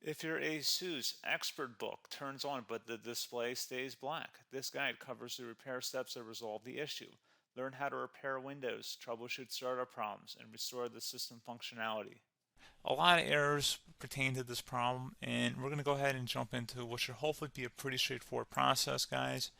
If your ASUS ExpertBook turns on but the display stays black, this guide covers the repair steps that resolve the issue. Learn how to repair Windows, troubleshoot startup problems, and restore the system functionality. A lot of errors pertain to this problem, and we're going to go ahead and jump into what should hopefully be a pretty straightforward process, guys.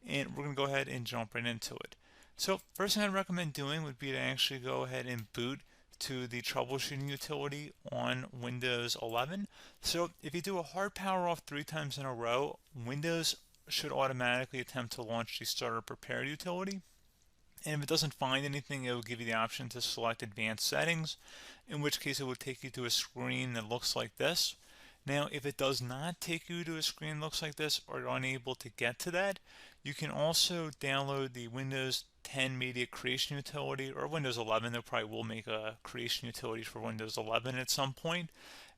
And we're going to go ahead and jump right into it. So first thing I'd recommend doing would be to actually go ahead and boot to the troubleshooting utility on Windows 11. So if you do a hard power off 3 times in a row, Windows should automatically attempt to launch the startup repair utility. And if it doesn't find anything, it will give you the option to select advanced settings, in which case it will take you to a screen that looks like this. Now, if it does not take you to a screen that looks like this, or you're unable to get to that, you can also download the Windows 10 Media Creation Utility, or Windows 11. They probably will make a creation utility for Windows 11 at some point.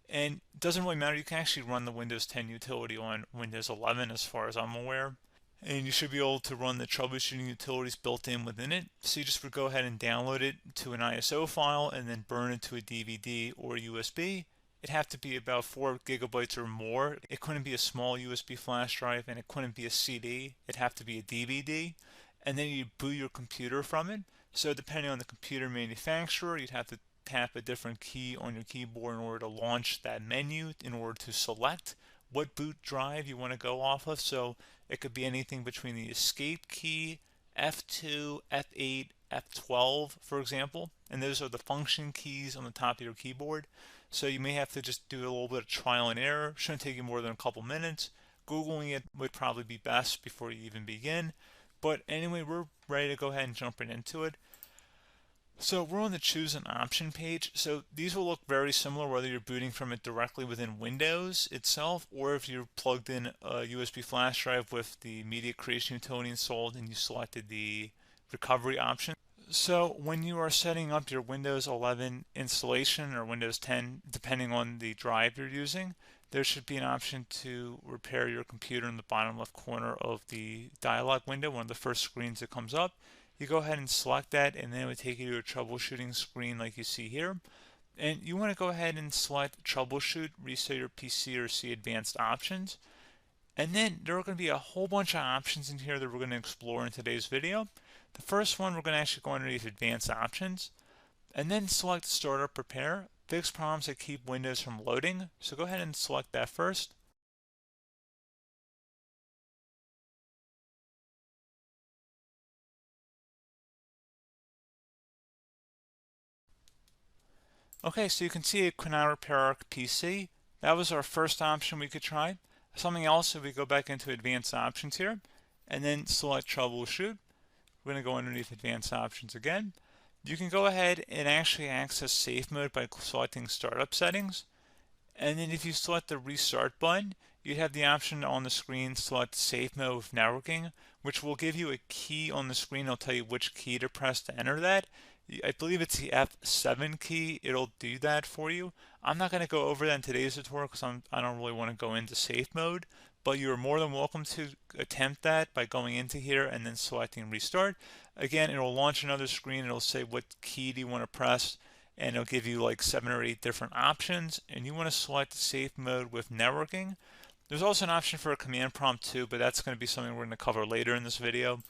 And it doesn't really matter, you can actually run the Windows 10 utility on Windows 11 as far as I'm aware. And you should be able to run the troubleshooting utilities built in within it. So you just would go ahead and download it to an ISO file and then burn it to a DVD or USB. It'd have to be about 4 gigabytes or more. It couldn't be a small USB flash drive, and it couldn't be a CD. It'd have to be a DVD. And then you boot your computer from it. So depending on the computer manufacturer, you'd have to tap a different key on your keyboard in order to launch that menu, in order to select what boot drive you want to go off of. So it could be anything between the escape key, F2, F8, F12, for example. And those are the function keys on the top of your keyboard. So you may have to just do a little bit of trial and error. Shouldn't take you more than a couple minutes. Googling it would probably be best before you even begin. But anyway, we're ready to go ahead and jump right into it. So we're on the choose an option page. So these will look very similar whether you're booting from it directly within Windows itself, or if you're plugged in a USB flash drive with the media creation utility installed and you selected the recovery option. So when you are setting up your Windows 11 installation or Windows 10, depending on the drive you're using, there should be an option to repair your computer in the bottom left corner of the dialog window, one of the first screens that comes up. You go ahead and select that, and then it would take you to a troubleshooting screen like you see here. And you want to go ahead and select troubleshoot, reset your PC, or see advanced options. And then there are going to be a whole bunch of options in here that we're going to explore in today's video. The first one, we're going to actually go underneath advanced options and then select startup repair, fix problems that keep Windows from loading. So go ahead and select that first. Okay, so you can see it could not repair our PC. That was our first option we could try. Something else, if we go back into advanced options here and then select troubleshoot, we're going to go underneath advanced options again. You can go ahead and actually access safe mode by selecting startup settings. And then if you select the restart button, you have the option on the screen, select safe mode with networking, which will give you a key on the screen. It'll tell you which key to press to enter that. I believe it's the F7 key. It'll do that for you. I'm not going to go over that in today's tutorial because I don't really want to go into safe mode, but you're more than welcome to attempt that by going into here and then selecting restart. Again, it'll launch another screen. It'll say what key do you want to press, and it'll give you like 7 or 8 different options, and you want to select safe mode with networking. There's also an option for a command prompt too, but that's going to be something we're going to cover later in this video,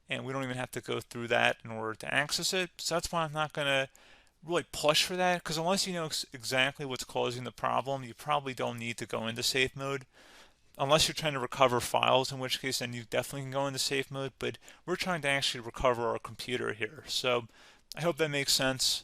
and we don't even have to go through that in order to access it. So that's why I'm not going to really push for that, because unless you know exactly what's causing the problem, you probably don't need to go into safe mode. Unless you're trying to recover files, in which case then you definitely can go into safe mode, but we're trying to actually recover our computer here. So I hope that makes sense.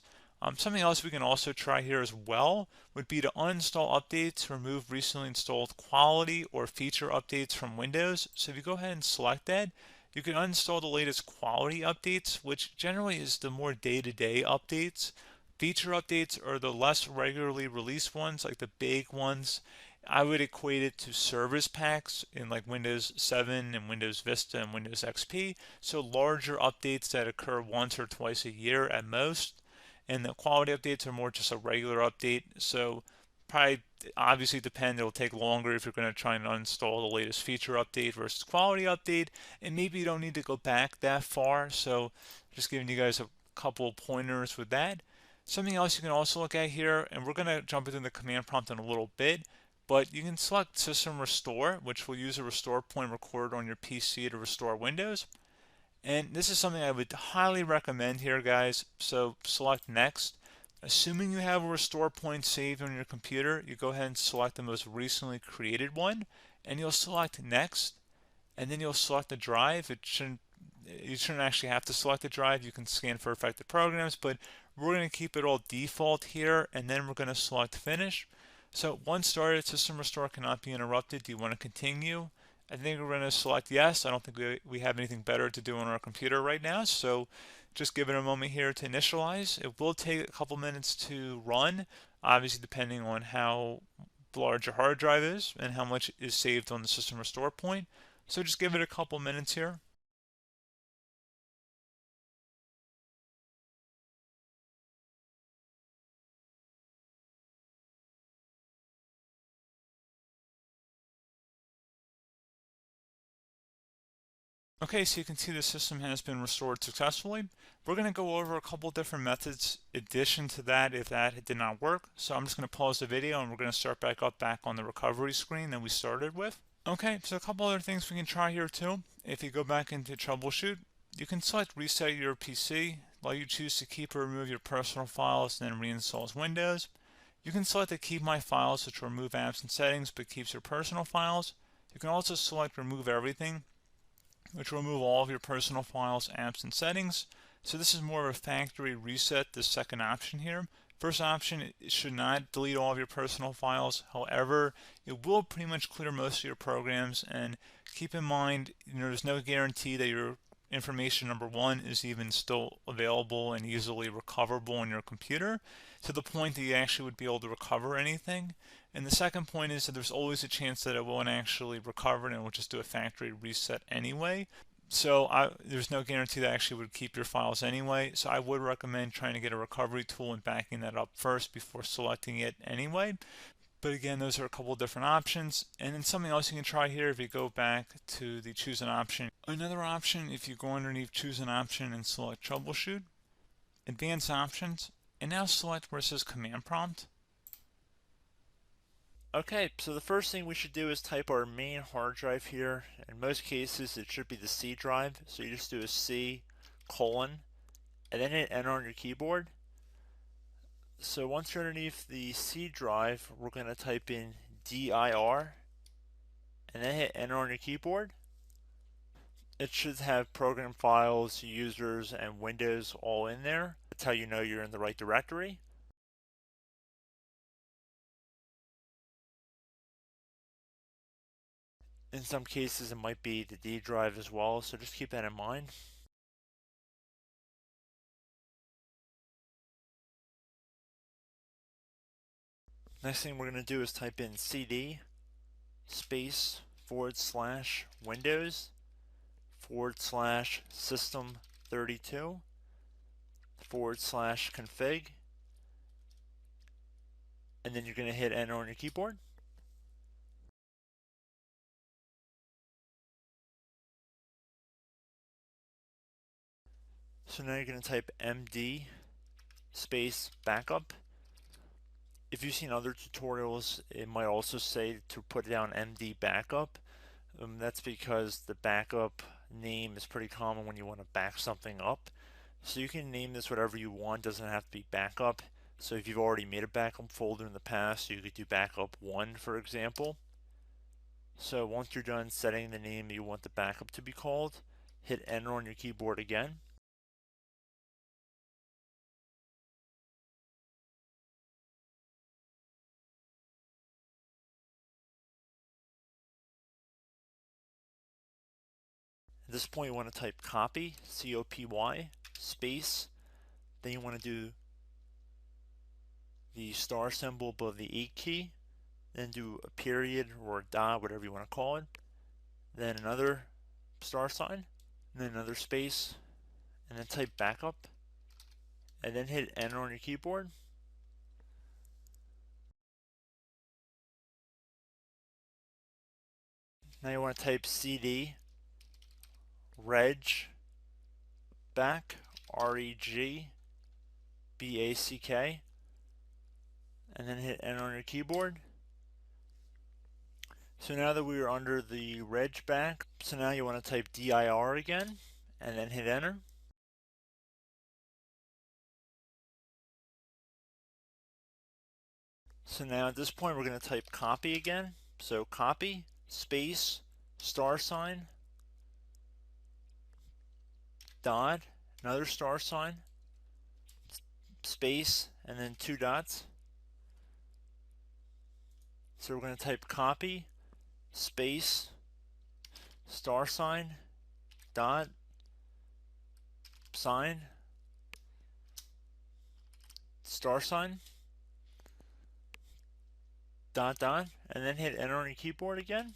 Something else we can also try here as well would be to uninstall updates, remove recently installed quality or feature updates from Windows. So if you go ahead and select that, you can uninstall the latest quality updates, which generally is the more day-to-day updates. Feature updates are the less regularly released ones, like the big ones. I would equate it to service packs in like Windows 7 and Windows Vista and Windows XP. So larger updates that occur once or twice a year at most. And the quality updates are more just a regular update. So probably obviously depend, it'll take longer if you're going to try and uninstall the latest feature update versus quality update. And maybe you don't need to go back that far. So just giving you guys a couple pointers with that. Something else you can also look at here, and we're going to jump into the command prompt in a little bit, But you can select System Restore, which will use a restore point recorded on your PC to restore Windows. And this is something I would highly recommend here, guys. So select Next. Assuming you have a restore point saved on your computer, you go ahead and select the most recently created one, and you'll select Next, and then you'll select the drive. You shouldn't actually have to select the drive. You can scan for affected programs, but we're going to keep it all default here, and then we're going to select Finish. So once started, System Restore cannot be interrupted. Do you want to continue? I think we're going to select yes. I don't think we have anything better to do on our computer right now, so just give it a moment here to initialize. It will take a couple minutes to run, obviously depending on how large your hard drive is and how much is saved on the System Restore point. So just give it a couple minutes here. Okay, so you can see the system has been restored successfully. We're going to go over a couple different methods in addition to that if that did not work. So I'm just going to pause the video and we're going to start back on the recovery screen that we started with. Okay, so a couple other things we can try here too. If you go back into troubleshoot, you can select reset your PC, while you choose to keep or remove your personal files and then reinstalls Windows. You can select to keep my files, which will remove apps and settings but keeps your personal files. You can also select remove everything, which will remove all of your personal files, apps, and settings. So this is more of a factory reset, the second option here. First option, it should not delete all of your personal files. However, it will pretty much clear most of your programs. And keep in mind, there's no guarantee that your information, number one, is even still available and easily recoverable on your computer to the point that you actually would be able to recover anything. And the second point is that there's always a chance that it won't actually recover and it will just do a factory reset anyway. So there's no guarantee that actually would keep your files anyway. So I would recommend trying to get a recovery tool and backing that up first before selecting it anyway. But again, those are a couple of different options. And then something else you can try here, if you go back to the choose an option. Another option, if you go underneath choose an option and select troubleshoot, advanced options, and now select where it says command prompt. Okay, so the first thing we should do is type our main hard drive here. In most cases, it should be the C drive. So you just do a C colon and then hit enter on your keyboard. So once you're underneath the C drive, we're going to type in dir and then hit enter on your keyboard. It should have program files, users, and Windows all in there. That's how you know you're in the right directory. In some cases, it might be the D drive as well, so just keep that in mind. Next thing we're going to do is type in cd space / Windows / system 32 / config, and then you're going to hit enter on your keyboard. So now you're going to type md space backup. If you've seen other tutorials, it might also say to put down md backup. That's because the backup name is pretty common when you want to back something up. So you can name this whatever you want, doesn't have to be backup. So if you've already made a backup folder in the past, you could do backup 1, for example. So once you're done setting the name you want the backup to be called, hit enter on your keyboard again. At this point, you want to type copy, C-O-P-Y, space. Then you want to do the star symbol above the 8 key. Then do a period or a dot, whatever you want to call it. Then another star sign, and then another space, and then type backup. And then hit enter on your keyboard. Now you want to type cd reg back, REG BACK, and then hit enter on your keyboard. So now that we are under the reg back, so now you want to type dir again and then hit enter. So now at this point we're going to type copy again. So copy, space, star sign, dot, another star sign, space, and then 2 dots. So we're going to type copy, space, star sign, dot, sign, star sign, dot, dot, and then hit enter on your keyboard again.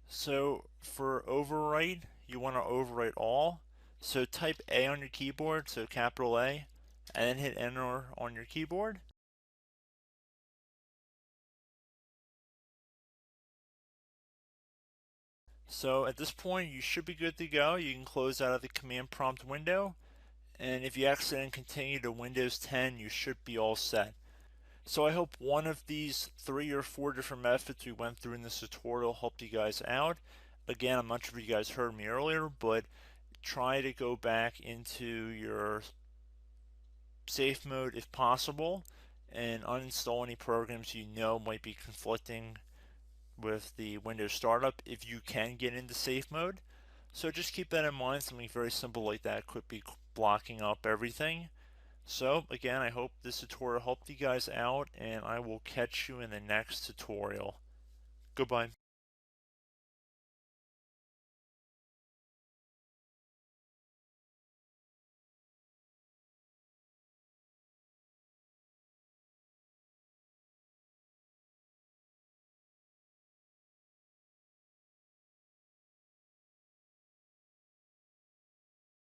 So for overwrite, you want to overwrite all. So type A on your keyboard, so capital A, and then hit enter on your keyboard. So at this point, you should be good to go. You can close out of the command prompt window, and if you accidentally continue to Windows 10, you should be all set. So I hope one of these 3 or 4 different methods we went through in this tutorial helped you guys out. Again, I'm not sure if you guys heard me earlier, but try to go back into your safe mode if possible and uninstall any programs you know might be conflicting with the Windows startup if you can get into safe mode. So just keep that in mind. Something very simple like that could be blocking up everything. So again, I hope this tutorial helped you guys out, and I will catch you in the next tutorial. Goodbye.